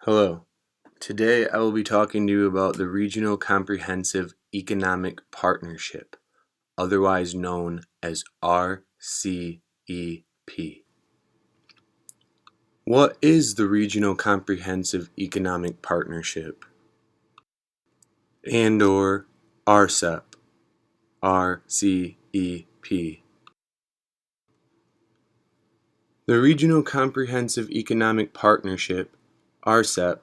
Hello. Today I will be talking to you about the Regional Comprehensive Economic Partnership, otherwise known as RCEP. What is the Regional Comprehensive Economic Partnership? And/or RCEP, RCEP. The Regional Comprehensive Economic Partnership, RCEP,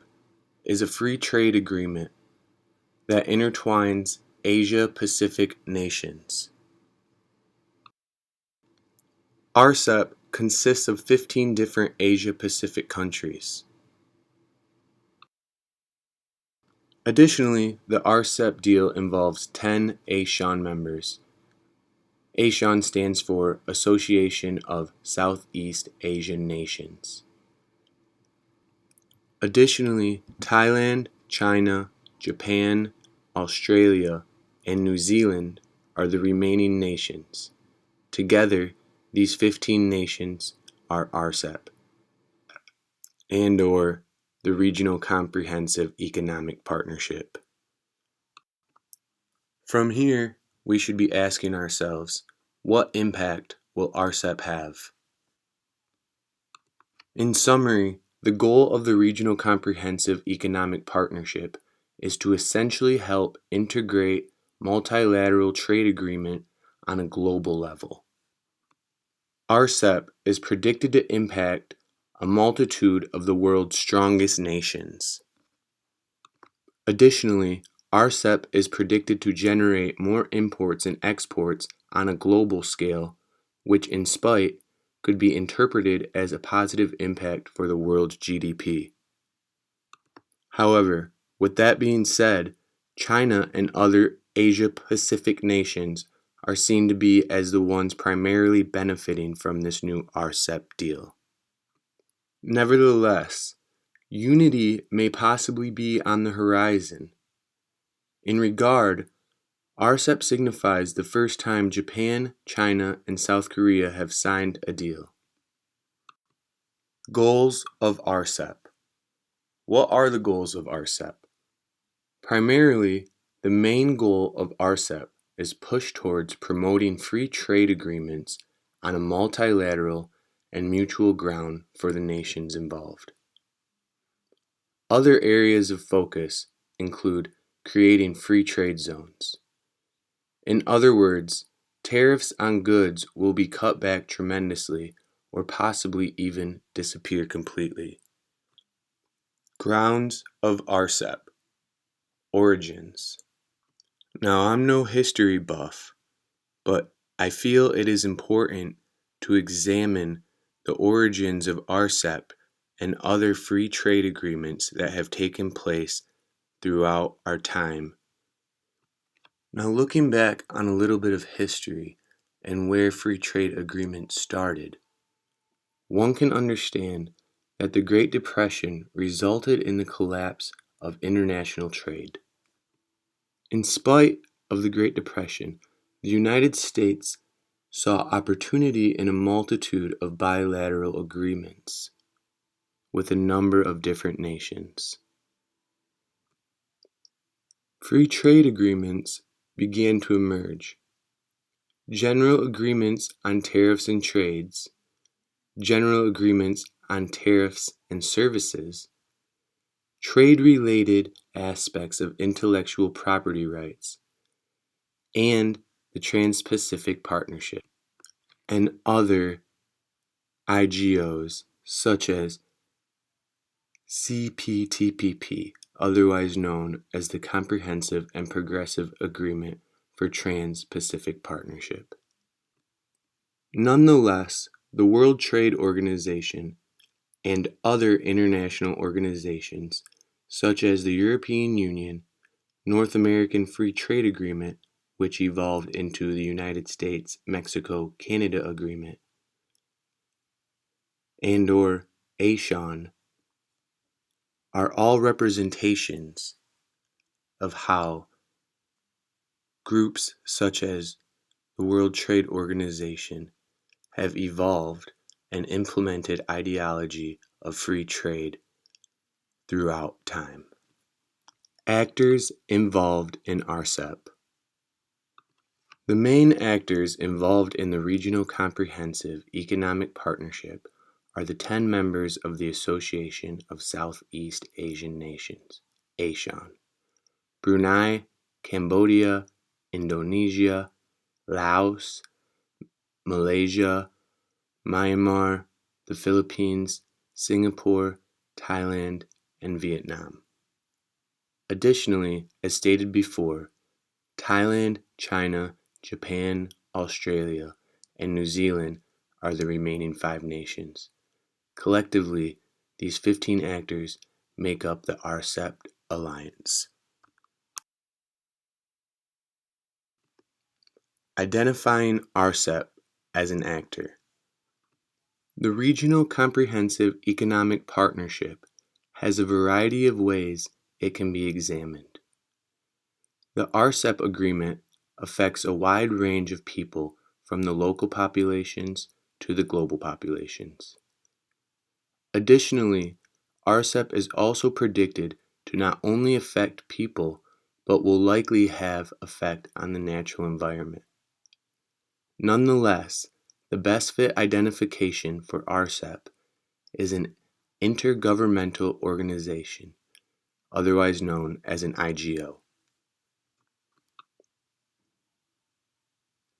is a free trade agreement that intertwines Asia-Pacific nations. RCEP consists of 15 different Asia-Pacific countries. Additionally, the RCEP deal involves 10 ASEAN members. ASEAN stands for Association of Southeast Asian Nations. Additionally, Thailand, China, Japan, Australia, and New Zealand are the remaining nations. Together, these 15 nations are RCEP, and/or the Regional Comprehensive Economic Partnership. From here, we should be asking ourselves, what impact will RCEP have? In summary, the goal of the Regional Comprehensive Economic Partnership is to essentially help integrate multilateral trade agreement on a global level. RCEP is predicted to impact a multitude of the world's strongest nations. Additionally, RCEP is predicted to generate more imports and exports on a global scale, which in spite could be interpreted as a positive impact for the world's GDP. However, with that being said, China and other Asia-Pacific nations are seen to be as the ones primarily benefiting from this new RCEP deal. Nevertheless, unity may possibly be on the horizon. In regard, RCEP signifies the first time Japan, China, and South Korea have signed a deal. Goals of RCEP. What are the goals of RCEP? Primarily, the main goal of RCEP is push towards promoting free trade agreements on a multilateral and mutual ground for the nations involved. Other areas of focus include creating free trade zones. In other words, tariffs on goods will be cut back tremendously or possibly even disappear completely. Grounds of RCEP. Origins. Now, I'm no history buff, but I feel it is important to examine the origins of RCEP and other free trade agreements that have taken place throughout our time. Now, looking back on a little bit of history and where free trade agreements started, one can understand that the Great Depression resulted in the collapse of international trade. In spite of the Great Depression, the United States saw opportunity in a multitude of bilateral agreements with a number of different nations. Free trade agreements began to emerge. General agreements on tariffs and trades, general agreements on tariffs and services, trade-related aspects of intellectual property rights, and the Trans-Pacific Partnership, and other IGOs such as CPTPP, otherwise known as the Comprehensive and Progressive Agreement for Trans-Pacific Partnership. Nonetheless, the World Trade Organization and other international organizations such as the European Union, North American Free Trade Agreement, which evolved into the United States-Mexico-Canada Agreement, and/or ASEAN, are all representations of how groups such as the World Trade Organization have evolved and implemented ideology of free trade throughout time. Actors involved in RCEP. The main actors involved in the Regional Comprehensive Economic Partnership are the 10 members of the Association of Southeast Asian Nations, ASEAN: Brunei, Cambodia, Indonesia, Laos, Malaysia, Myanmar, the Philippines, Singapore, Thailand, and Vietnam. Additionally, as stated before, Thailand, China, Japan, Australia, and New Zealand are the remaining 5 nations. Collectively, these 15 actors make up the RCEP alliance. Identifying RCEP as an actor. The Regional Comprehensive Economic Partnership has a variety of ways it can be examined. The RCEP agreement affects a wide range of people from the local populations to the global populations. Additionally, RCEP is also predicted to not only affect people, but will likely have effect on the natural environment. Nonetheless, the best fit identification for RCEP is an intergovernmental organization, otherwise known as an IGO.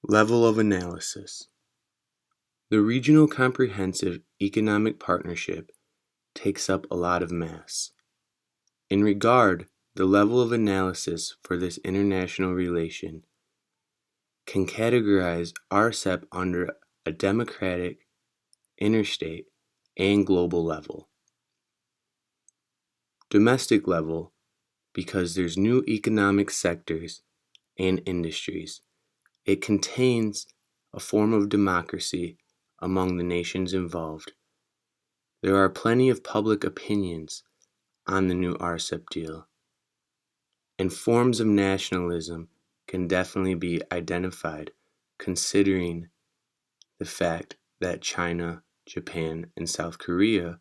Level of analysis. The Regional Comprehensive Economic Partnership takes up a lot of mass. In regard, the level of analysis for this international relation can categorize RCEP under a democratic, interstate, and global level. Domestic level, because there's new economic sectors and industries. It contains a form of democracy among the nations involved. There are plenty of public opinions on the new RCEP deal, and forms of nationalism can definitely be identified considering the fact that China, Japan, and South Korea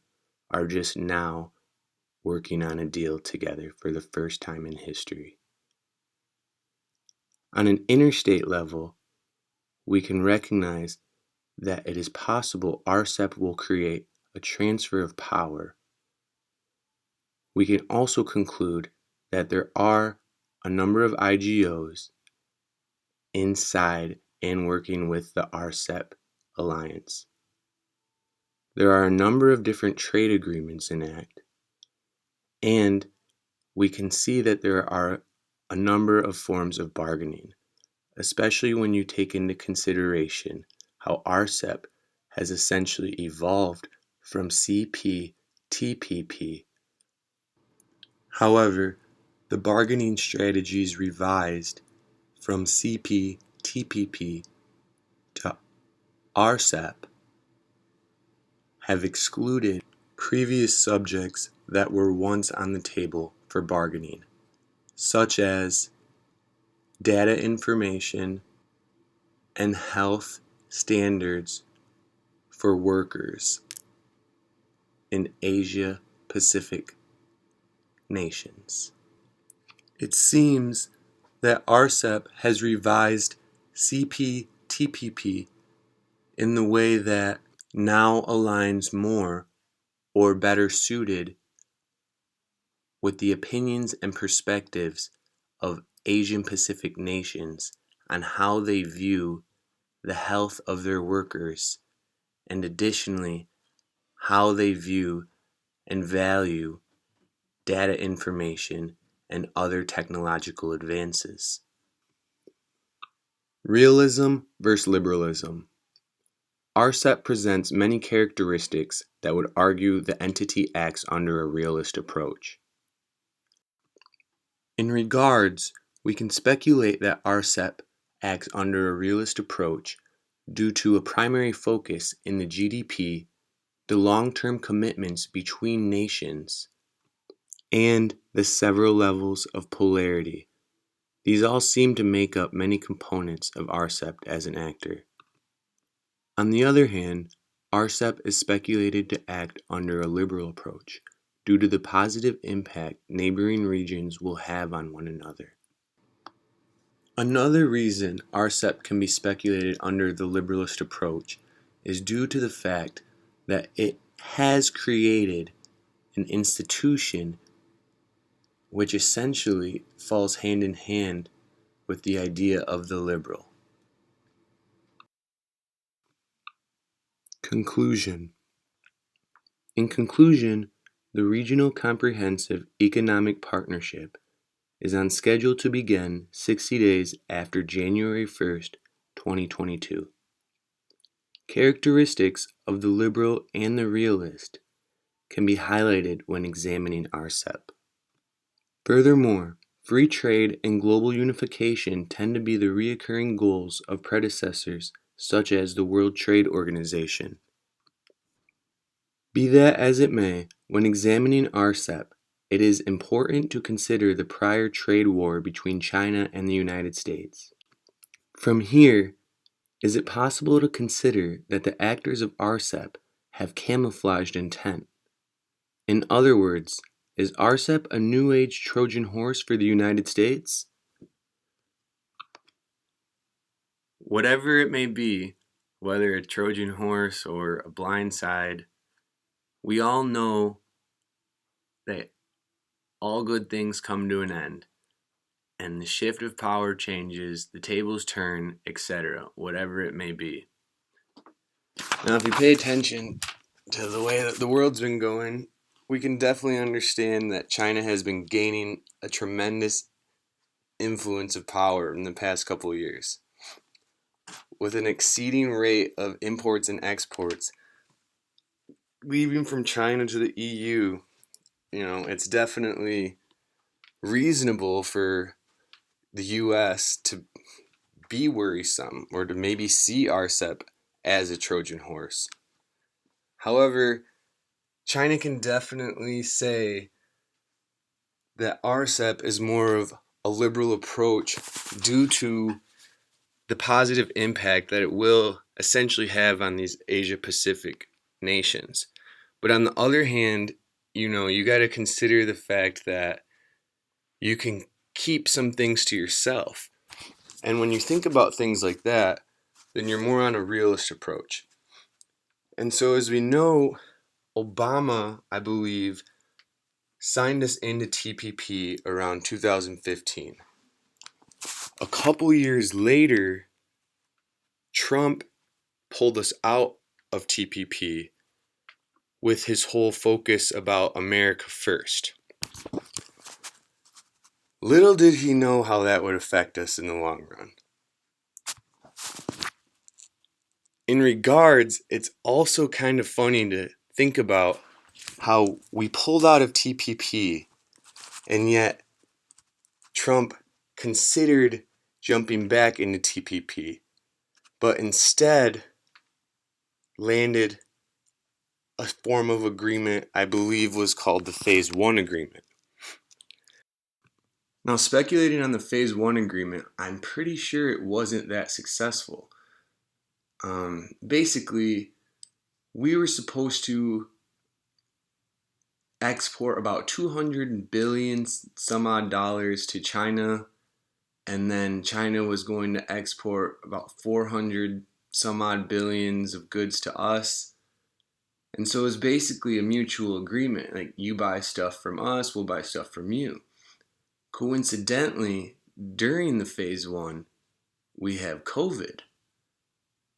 are just now working on a deal together for the first time in history. On an interstate level, we can recognize that it is possible RCEP will create a transfer of power. We can also conclude that there are a number of IGOs inside and working with the RCEP alliance. There are a number of different trade agreements in act, and we can see that there are a number of forms of bargaining, especially when you take into consideration how RCEP has essentially evolved from CPTPP. However, the bargaining strategies revised from CPTPP to RCEP have excluded previous subjects that were once on the table for bargaining, such as data information and health standards for workers in Asia Pacific nations. It seems that RCEP has revised CPTPP in the way that now aligns more or better suited with the opinions and perspectives of Asian Pacific nations on how they view the health of their workers, and additionally, how they view and value data information and other technological advances. Realism versus liberalism. RCEP presents many characteristics that would argue the entity acts under a realist approach. In regards, we can speculate that RCEP acts under a realist approach due to a primary focus in the GDP, the long-term commitments between nations, and the several levels of polarity. These all seem to make up many components of RCEP as an actor. On the other hand, RCEP is speculated to act under a liberal approach due to the positive impact neighboring regions will have on one another. Another reason RCEP can be speculated under the liberalist approach is due to the fact that it has created an institution which essentially falls hand in hand with the idea of the liberal. Conclusion. In conclusion, the Regional Comprehensive Economic Partnership is on schedule to begin 60 days after January 1st, 2022. Characteristics of the liberal and the realist can be highlighted when examining RCEP. Furthermore, free trade and global unification tend to be the recurring goals of predecessors such as the World Trade Organization. Be that as it may, when examining RCEP, it is important to consider the prior trade war between China and the United States. From here, is it possible to consider that the actors of RCEP have camouflaged intent? In other words, is RCEP a new age Trojan horse for the United States? Whatever it may be, whether a Trojan horse or a blind side, we all know that all good things come to an end, and the shift of power changes, the tables turn, etc., whatever it may be. Now, if you pay attention to the way that the world's been going, we can definitely understand that China has been gaining a tremendous influence of power in the past couple of years. With an exceeding rate of imports and exports, leaving from China to the EU, it's definitely reasonable for the US to be worrisome or to maybe see RCEP as a Trojan horse. However, China can definitely say that RCEP is more of a liberal approach due to the positive impact that it will essentially have on these Asia Pacific nations. But on the other hand, you got to consider the fact that you can keep some things to yourself. And when you think about things like that, then you're more on a realist approach. And so as we know, Obama, I believe, signed us into TPP around 2015. A couple years later, Trump pulled us out of TPP with his whole focus about America first. Little did he know how that would affect us in the long run. In regards, it's also kind of funny to think about how we pulled out of TPP and yet Trump considered jumping back into TPP, but instead landed a form of agreement I believe was called the Phase 1 Agreement. Now, speculating on the Phase 1 Agreement, I'm pretty sure it wasn't that successful. Basically, we were supposed to export about 200 billion some odd dollars to China, and then China was going to export about 400 some odd billions of goods to us. And so it was basically a mutual agreement. Like, you buy stuff from us, we'll buy stuff from you. Coincidentally, during the Phase 1, we have COVID.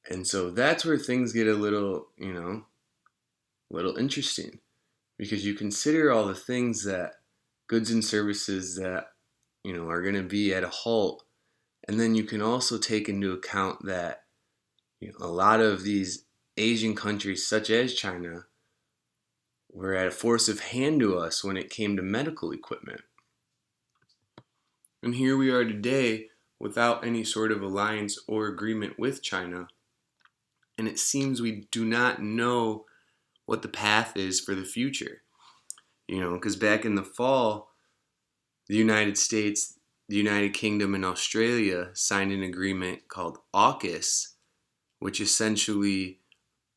And so that's where things get a little interesting. Because you consider all the things that, goods and services that, are going to be at a halt. And then you can also take into account that a lot of these Asian countries, such as China, were at a force of hand to us when it came to medical equipment. And here we are today without any sort of alliance or agreement with China. And it seems we do not know what the path is for the future. Because back in the fall, the United States, the United Kingdom, and Australia signed an agreement called AUKUS, which essentially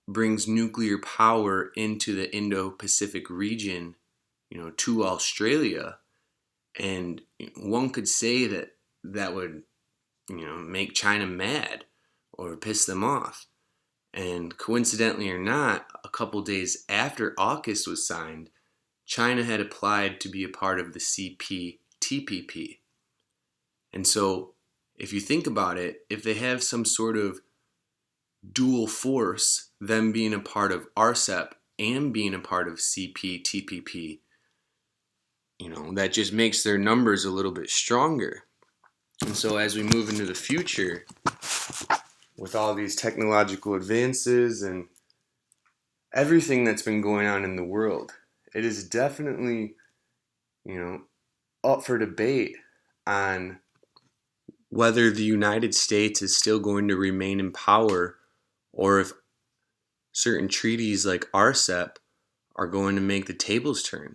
brings nuclear power into the Indo-Pacific region to Australia. And one could say that that would, make China mad or piss them off. And coincidentally or not, a couple days after AUKUS was signed, China had applied to be a part of the CPTPP. And so, if you think about it, if they have some sort of dual force, them being a part of RCEP and being a part of CPTPP, that just makes their numbers a little bit stronger. And so as we move into the future, with all these technological advances and everything that's been going on in the world, it is definitely, up for debate on whether the United States is still going to remain in power or if certain treaties like RCEP are going to make the tables turn.